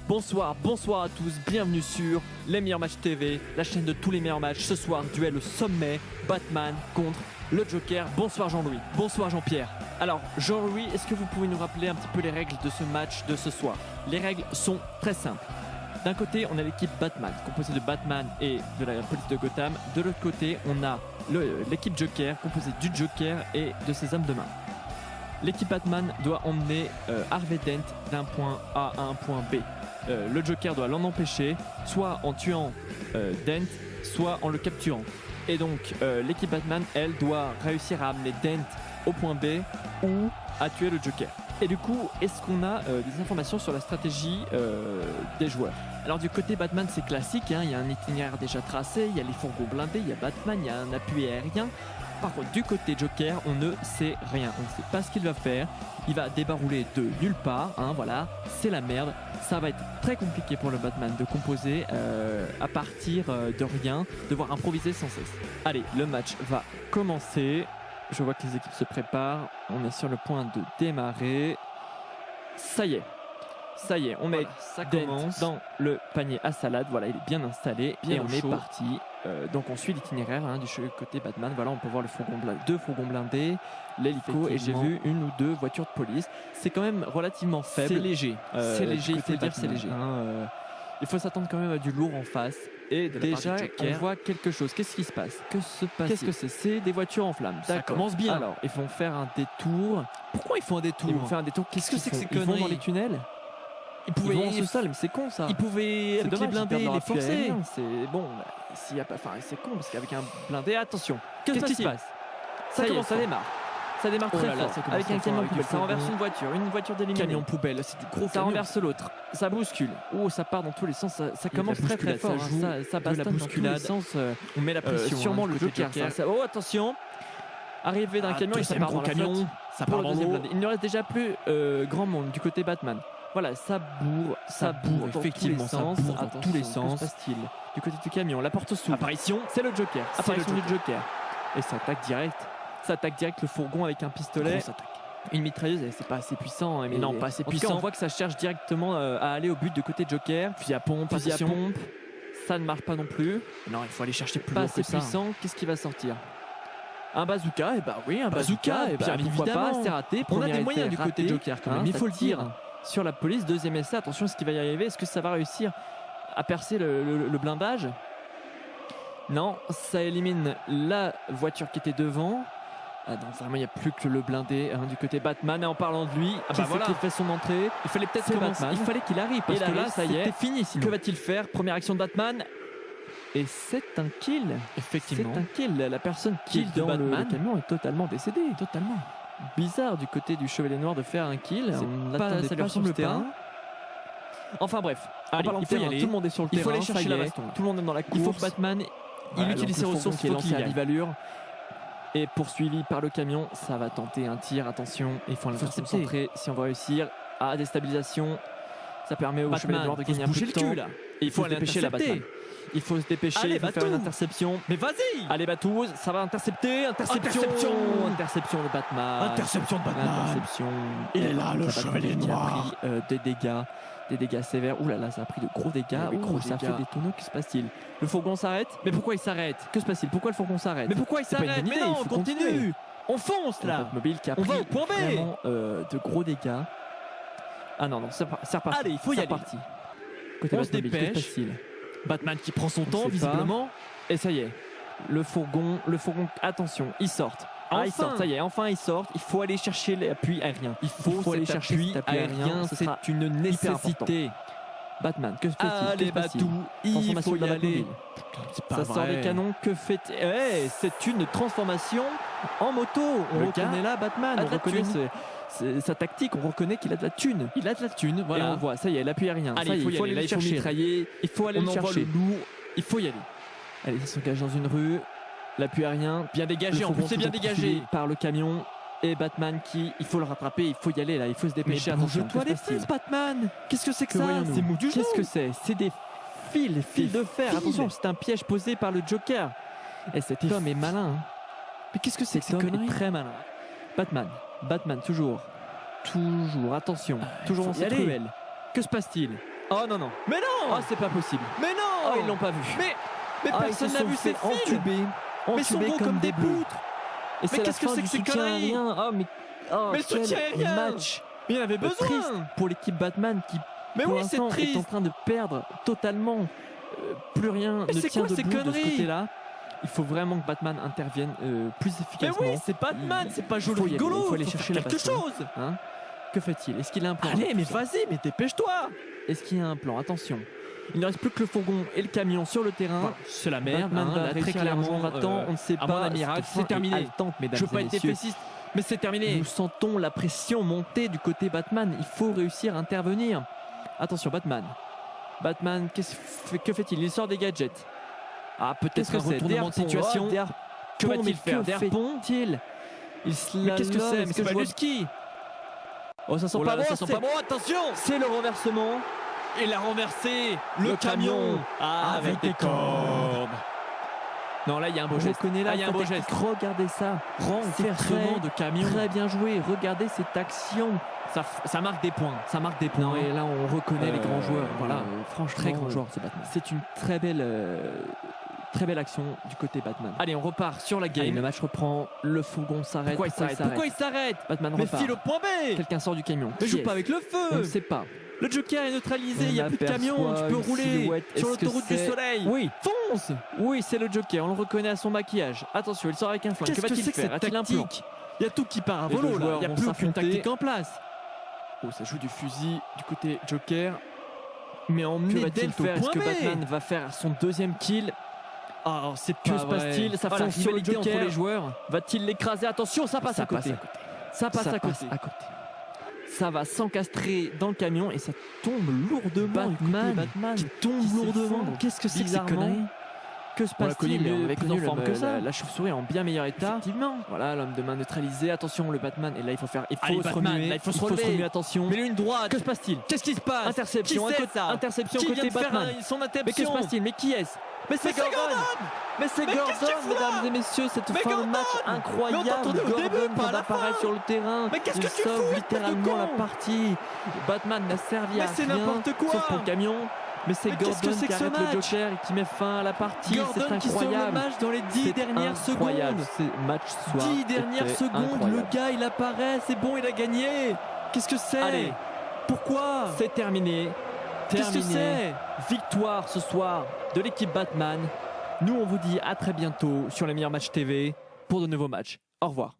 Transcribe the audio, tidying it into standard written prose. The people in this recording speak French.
Bonsoir à tous, bienvenue sur Les Meilleurs Matchs TV, la chaîne de tous les meilleurs matchs. Ce soir, duel au sommet, Batman contre le Joker. Bonsoir Jean-Louis, bonsoir Jean-Pierre. Alors Jean-Louis, est-ce que vous pouvez nous rappeler un petit peu les règles de ce match de ce soir? Les règles sont très simples. D'un côté, on a l'équipe Batman, composée de Batman et de la police de Gotham. De l'autre côté, on a l'équipe Joker, composée du Joker et de ses hommes de main. L'équipe Batman doit emmener Harvey Dent d'un point A à un point B. Le Joker doit l'en empêcher, soit en tuant Dent, soit en le capturant. Et donc l'équipe Batman, elle, doit réussir à amener Dent au point B ou à tuer le Joker. Et du coup, est-ce qu'on a des informations sur la stratégie des joueurs? Alors du côté Batman, c'est classique, hein, il y a un itinéraire déjà tracé, il y a les fourgons blindés, il y a Batman, il y a un appui aérien. Par contre, du côté Joker, on ne sait rien. On ne sait pas ce qu'il va faire. Il va débarrouler de nulle part. Hein, voilà, c'est la merde. Ça va être très compliqué pour le Batman de composer à partir de rien, devoir improviser sans cesse. Allez, le match va commencer. Je vois que les équipes se préparent. On est sur le point de démarrer. Ça y est, on met Dent dans le panier à salade. Voilà, il est bien installé et on est parti. Donc on suit l'itinéraire du côté Batman. Voilà, on peut voir deux fourgons blindés, l'hélico et j'ai vu une ou deux voitures de police. C'est quand même relativement faible. C'est léger. C'est léger, il faut le dire, c'est léger. Il faut s'attendre quand même à du lourd en face. Et déjà, on voit quelque chose. Qu'est-ce qui se passe? Qu'est-ce que c'est? C'est des voitures en flammes. Ça commence bien. Alors, ils vont faire un détour. Pourquoi ils font un détour? Ils vont faire un détour. Qu'est-ce que c'est que ces conneries? Ils vont dans les tunnels. Ils vont en sous-sol, mais c'est con ça. Ils pouvaient, avec les blindés, les forcer. C'est bon, s'il y a pas, enfin, c'est con parce qu'avec un blindé, attention. Qu'est-ce qui se passe? Ça commence, ça démarre. Ça démarre très fort avec un camion poubelle. Ça renverse une voiture d'élimination. Camion poubelle, c'est du gros. Ça renverse l'autre. Ça bouscule. Oh, ça part dans tous les sens. Ça commence très très fort. Ça bastonne dans tous les sens. On met la pression. Sûrement le Joker. Oh, attention. Arrivé d'un camion et ça part dans le camion. Ça part dans l'eau. Il ne reste déjà plus grand monde du côté Batman. Voilà, ça bourre effectivement, à tous les sens. Du côté du camion, la porte s'ouvre. Apparition, c'est le Joker. Apparition du Joker. Et ça attaque direct. Ça attaque direct le fourgon avec un pistolet. Une mitrailleuse, c'est pas assez puissant. Mais non, pas assez puissant. On voit que ça cherche directement à aller au but de côté Joker. Fusil à pompe, ça ne marche pas non plus. Non, il faut aller chercher plus loin que ça. Pas assez puissant, qu'est-ce qui va sortir? Un bazooka, et bah oui, un bazooka, bien évidemment. Pas, c'est raté. On a des moyens du côté Joker quand même, il faut le dire. Sur la police, deuxième essai, attention à ce qui va y arriver. Est-ce que ça va réussir à percer le blindage? Non, ça élimine la voiture qui était devant. Donc vraiment il n'y a plus que le blindé du côté Batman. Et en parlant de lui, qui fait son entrée, il fallait peut-être Batman. Il fallait qu'il arrive parce que là ça y est, fini. Sinon. Que va-t-il faire? Première action de Batman. Et c'est un kill. Effectivement. C'est un kill. La personne qui est dans le camion est totalement décédée. Totalement. Bizarre du côté du Chevalier Noir de faire un kill. Ça lui ressemble pas. Enfin bref, allez, il faut y aller. Tout le monde est sur le terrain. Il faut aller chercher la baston. Tout le monde est dans la course. Il faut que Batman il utilise ses ressources, il faut qu'il à vive allure. Et poursuivi par le camion, ça va tenter un tir. Attention, il faut se concentrer si on va réussir. Déstabilisation. Ça permet au Chevalier Noir de gagner un peu de temps. Et il faut aller dépêcher la Batman. Il faut se dépêcher, il faut faire une interception. Mais vas-y! Allez, Batouze, ça va intercepter. Interception de Batman. Interception. Il est là, le Chevalier Noir. Il a pris des dégâts sévères. Ouh là là, ça a pris de gros dégâts. Ça fait des tonneaux. Que se passe-t-il? Le fourgon s'arrête. Mais pourquoi il s'arrête? Que se passe-t-il? Pourquoi le fourgon s'arrête? Mais pourquoi il s'arrête? Mais non, on continue. On fonce là. Mobile qui a pris vraiment de gros dégâts. Ah non, c'est reparti. Allez, il faut y aller. On se dépêche. Batman qui prend son temps visiblement. Et ça y est, le fourgon, attention, ils sortent. Ils sortent, ça y est, enfin ils sortent. Il faut aller chercher l'appui aérien. Il faut aller chercher l'appui aérien, c'est une nécessité. Batman, que fait-il? Allez Batou, il faut y aller. Ça sort des canons, que fait-il? C'est une transformation en moto. On reconnaît là Batman, on reconnaît sa tactique, on reconnaît qu'il a de la thune. Il a de la thune, voilà. Et on voit, ça y est, l'appui aérien. Allez, il faut aller le chercher. Il faut aller le chercher. Il faut y aller. Allez, il s'engage dans une rue. L'appui aérien, bien dégagé. En plus, c'est bien dégagé par le camion. Et Batman il faut le rattraper. Il faut y aller là. Il faut se dépêcher. Bouge-toi les fesses, Batman. Qu'est-ce que c'est que ça? C'est mou du genou. Qu'est-ce que c'est? C'est des fils de fer. Attention, c'est un piège posé par le Joker. Et cet homme est malin. Mais qu'est-ce que c'est que cet homme est très malin. Batman, toujours, attention, toujours dans cette ruelle. Que se passe-t-il? Oh non, non. Mais non. Oh, c'est pas possible. Mais non. Oh, ils l'ont pas vu. Mais Ah, personne ils se n'a sont vu fait ces fils. entuber Mais ils sont gros comme des bleus. poutres. Et c'est qu'est-ce que c'est que ces conneries? Oh, mais le soutien quel aérien. match Mais il en avait triste besoin. pour l'équipe Batman qui, Mais pour oui, c'est l'instant, est en triste. train de perdre totalement. Plus rien Mais ne c'est tient quoi ces debout de ce conneries? côté-là. Il faut vraiment que Batman intervienne plus Mais efficacement. oui, c'est Batman, c'est pas il faut joli y aller, rigolo. il faut aller faire chercher la quelque passion. chose. Hein, que fait-il? Est-ce qu'il a un plan? Allez, mais vas-y, mais dépêche-toi. Est-ce qu'il y a un plan? Attention. Il ne reste plus que le fourgon et le camion sur le terrain. C'est la merde. Batman va Là, très réussir à les clairement, rejoindre à temps. On ne sait à pas. mon avis, miracle, Cette c'est fin terminé. est haletante, mesdames Je veux pas et être messieurs. défaitiste, mais c'est terminé. Nous sentons la pression monter du côté Batman. Il faut réussir à intervenir. Attention, Batman. Batman, que fait-il? Il sort des gadgets. Ah, peut-être un retournement de situation. Que va-t-il faire? Des harpons? fait-il? Mais qu'est-ce que c'est? Mais c'est pas du ski. Oh, ça sent Oh pas là là, bon. ça sent pas bon. Attention. C'est le renversement. Il a renversé Le le camion avec des cordes. Non, là, il y a un beau On geste. reconnaît là, il y a un beau cette geste. Regardez ça. Renversement de camion. Très bien joué. Regardez cette action. Ça marque des points. Ça marque des points. Non, et là, on reconnaît les grands joueurs. Voilà. Franchement, Très grand joueur, c'est Batman. C'est une très belle action du côté Batman. Allez, on repart sur la game. Allez, le match reprend. Le fourgon s'arrête. Pourquoi il s'arrête? Batman Mais repart. file au point B. Quelqu'un sort du camion. Mais Qui joue est-ce? pas avec le On ne feu. sait pas. Le Joker est neutralisé. On Il n'y a plus de camion. aperçoit Tu peux une rouler silhouette. sur Est-ce que l'autoroute du c'est- soleil. Oui. Fonce. Oui, c'est le Joker. On le reconnaît à son maquillage. Attention, il sort avec un flingue. Qu'est-ce Que que va-t-il c'est que faire? cette A-t-il un plan? tactique? Il y a tout qui part à Les volo deux là. joueurs Il n'y a vont plus aucune s'affronter. tactique en place. Oh, ça joue du fusil du côté Joker. Mais on Que est va-t-il faire? Est-ce que Batman va faire son deuxième kill? Ah, c'est Que pas se vrai. passe-t-il? Ça Ah, la fonce sur le rivalité Joker. entre les joueurs. Va-t-il l'écraser? Attention, ça passe à côté. Ça passe à côté. Ça va s'encastrer dans le camion et ça tombe lourdement. Batman qui tombe qui lourdement. s'effondre. Qu'est-ce que c'est que ces Bizarrement. conneries? Que se On l'a passe-t-il? connu, On avec connu plus en forme que ça. La chauve-souris en bien meilleur état. Effectivement. Voilà, l'homme de main neutralisé. Attention, le Batman. Et là, il faut Allez, se Batman, remuer. là, il faut se relever. remuer. Attention. Mais une droite. Que se passe-t-il? Qu'est-ce qui se passe? Interception. Qui c'est, côté- ça? Interception Qui côté vient de faire Batman. son Mais que se interception? passe-t-il? Mais qui est-ce? Mais c'est Mais c'est Gordon. Gordon. Mais c'est Mais qu'est-ce qu'il Gordon, fout là? mesdames et messieurs, cette Mais fin de Gordon. match Mais incroyable. on t'entendait au début, Gordon pas à va la apparaître fin. sur le terrain. Mais qu'est-ce Il que tu fous, sauve espèce de littéralement con? la partie. Batman n'a servi Mais à c'est rien. n'importe quoi. Sauf pour le camion. Mais c'est Mais qu'est-ce que Gordon c'est qui que ce arrête le match? Joker et qui met fin à la partie. Gordon C'est qui sauve le incroyable. match dans les 10 C'est dernières incroyable. secondes. Ce match soir 10 dernières était secondes, incroyable. le gars il apparaît, c'est bon, il a gagné. Qu'est-ce que c'est? Allez. Pourquoi? C'est terminé. Qu'est-ce que c'est? Victoire ce soir de l'équipe Batman. Nous, on vous dit à très bientôt sur les meilleurs matchs TV pour de nouveaux matchs. Au revoir.